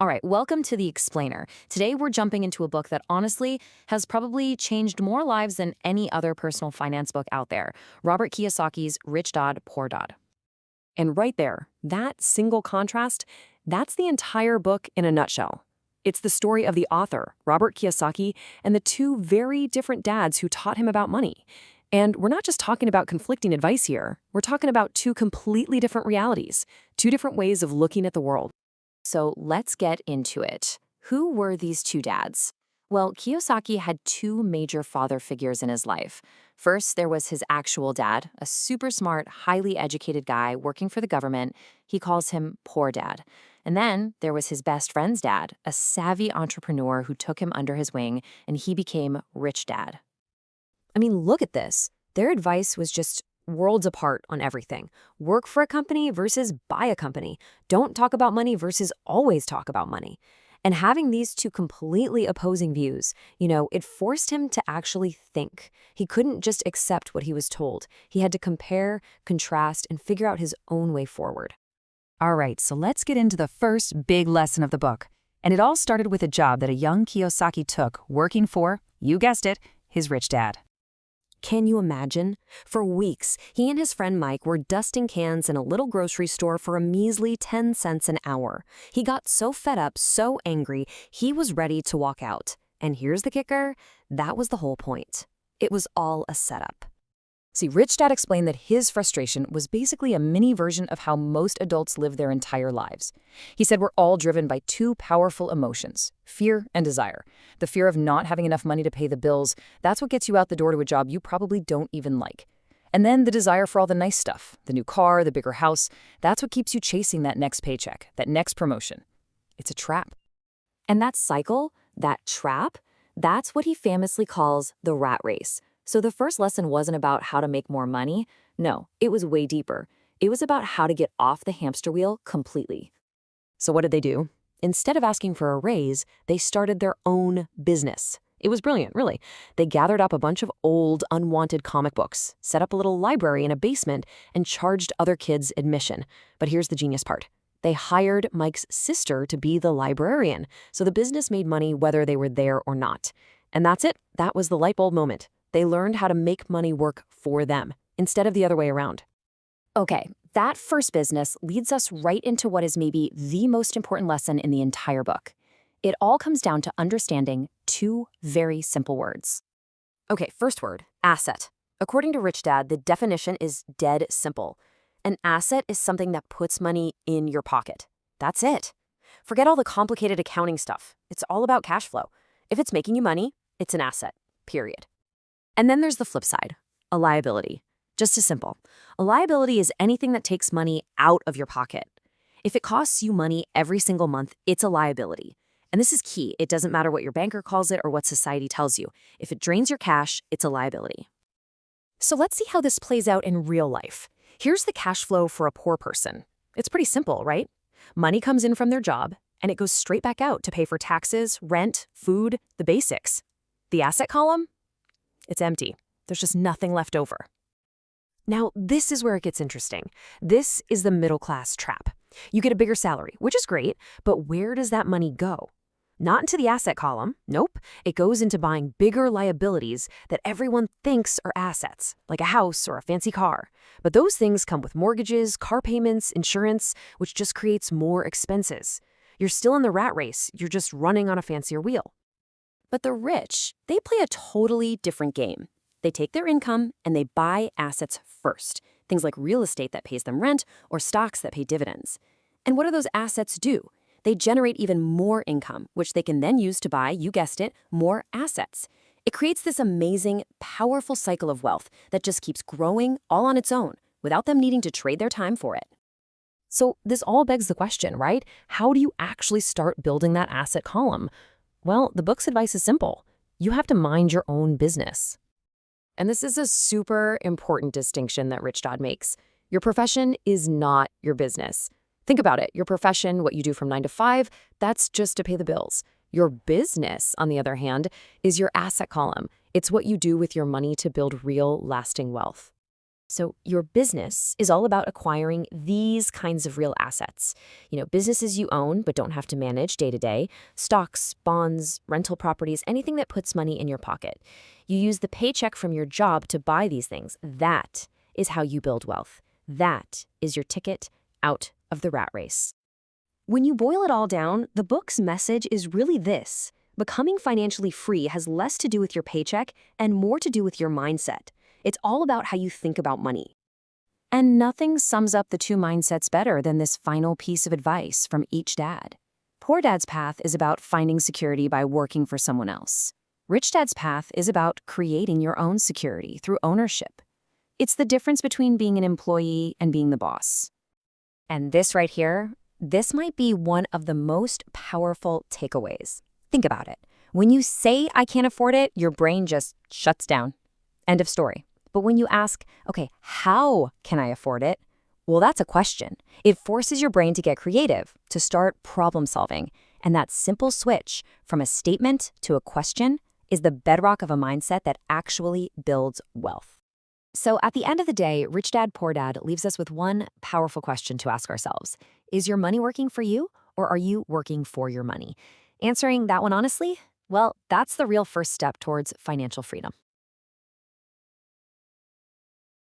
All right, welcome to The Explainer. Today we're jumping into a book that honestly has probably changed more lives than any other personal finance book out there. Robert Kiyosaki's Rich Dad, Poor Dad. And right there, that single contrast, that's the entire book in a nutshell. It's the story of the author, Robert Kiyosaki, and the two very different dads who taught him about money. And we're not just talking about conflicting advice here. We're talking about two completely different realities, two different ways of looking at the world. So let's get into it. Who were these two dads? Well, Kiyosaki had two major father figures in his life. First, there was his actual dad, a super smart, highly educated guy working for the government. He calls him Poor Dad. And then there was his best friend's dad, a savvy entrepreneur who took him under his wing, and he became Rich Dad. I mean, look at this. Their advice was just worlds apart on everything. Work for a company versus buy a company. Don't talk about money versus always talk about money. And having these two completely opposing views, it forced him to actually think. He couldn't just accept what he was told. He had to compare, contrast, and figure out his own way forward. All right, so let's get into the first big lesson of the book. And it all started with a job that a young Kiyosaki took working for, you guessed it, his rich dad. Can you imagine? For weeks, he and his friend Mike were dusting cans in a little grocery store for a measly 10 cents an hour. He got so fed up, so angry, he was ready to walk out. And here's the kicker, that was the whole point. It was all a setup. See, Rich Dad explained that his frustration was basically a mini version of how most adults live their entire lives. He said we're all driven by two powerful emotions, fear and desire. The fear of not having enough money to pay the bills, that's what gets you out the door to a job you probably don't even like. And then the desire for all the nice stuff, the new car, the bigger house, that's what keeps you chasing that next paycheck, that next promotion. It's a trap. And that cycle, that trap, that's what he famously calls the rat race. So the first lesson wasn't about how to make more money. No, it was way deeper. It was about how to get off the hamster wheel completely. So what did they do? Instead of asking for a raise, they started their own business. It was brilliant, really. They gathered up a bunch of old, unwanted comic books, set up a little library in a basement, and charged other kids admission. But here's the genius part. They hired Mike's sister to be the librarian, so the business made money whether they were there or not. And that's it. That was the light bulb moment. They learned how to make money work for them, instead of the other way around. Okay, that first business leads us right into what is maybe the most important lesson in the entire book. It all comes down to understanding two very simple words. Okay, first word, asset. According to Rich Dad, the definition is dead simple. An asset is something that puts money in your pocket. That's it. Forget all the complicated accounting stuff. It's all about cash flow. If it's making you money, it's an asset, period. And then there's the flip side, a liability. Just as simple. A liability is anything that takes money out of your pocket. If it costs you money every single month, it's a liability. And this is key. It doesn't matter what your banker calls it or what society tells you. If it drains your cash, it's a liability. So let's see how this plays out in real life. Here's the cash flow for a poor person. It's pretty simple, right? Money comes in from their job, and it goes straight back out to pay for taxes, rent, food, the basics. The asset column? It's empty. There's just nothing left over. Now, this is where it gets interesting. This is the middle-class trap. You get a bigger salary, which is great, but where does that money go? Not into the asset column. Nope. It goes into buying bigger liabilities that everyone thinks are assets, like a house or a fancy car. But those things come with mortgages, car payments, insurance, which just creates more expenses. You're still in the rat race. You're just running on a fancier wheel. But the rich, they play a totally different game. They take their income and they buy assets first, things like real estate that pays them rent or stocks that pay dividends. And what do those assets do? They generate even more income, which they can then use to buy, you guessed it, more assets. It creates this amazing, powerful cycle of wealth that just keeps growing all on its own without them needing to trade their time for it. So this all begs the question, right? How do you actually start building that asset column? Well, the book's advice is simple. You have to mind your own business. And this is a super important distinction that Rich Dad makes. Your profession is not your business. Think about it. Your profession, what you do from 9 to 5, that's just to pay the bills. Your business, on the other hand, is your asset column. It's what you do with your money to build real, lasting wealth. So your business is all about acquiring these kinds of real assets. Businesses you own but don't have to manage day to day, stocks, bonds, rental properties, anything that puts money in your pocket. You use the paycheck from your job to buy these things. That is how you build wealth. That is your ticket out of the rat race. When you boil it all down, the book's message is really this: becoming financially free has less to do with your paycheck and more to do with your mindset. It's all about how you think about money. And nothing sums up the two mindsets better than this final piece of advice from each dad. Poor Dad's path is about finding security by working for someone else. Rich Dad's path is about creating your own security through ownership. It's the difference between being an employee and being the boss. And this right here, this might be one of the most powerful takeaways. Think about it. When you say, I can't afford it, your brain just shuts down. End of story. But when you ask, okay, how can I afford it? Well, that's a question. It forces your brain to get creative, to start problem solving. And that simple switch from a statement to a question is the bedrock of a mindset that actually builds wealth. So at the end of the day, Rich Dad, Poor Dad leaves us with one powerful question to ask ourselves. Is your money working for you, or are you working for your money? Answering that one honestly, well, that's the real first step towards financial freedom.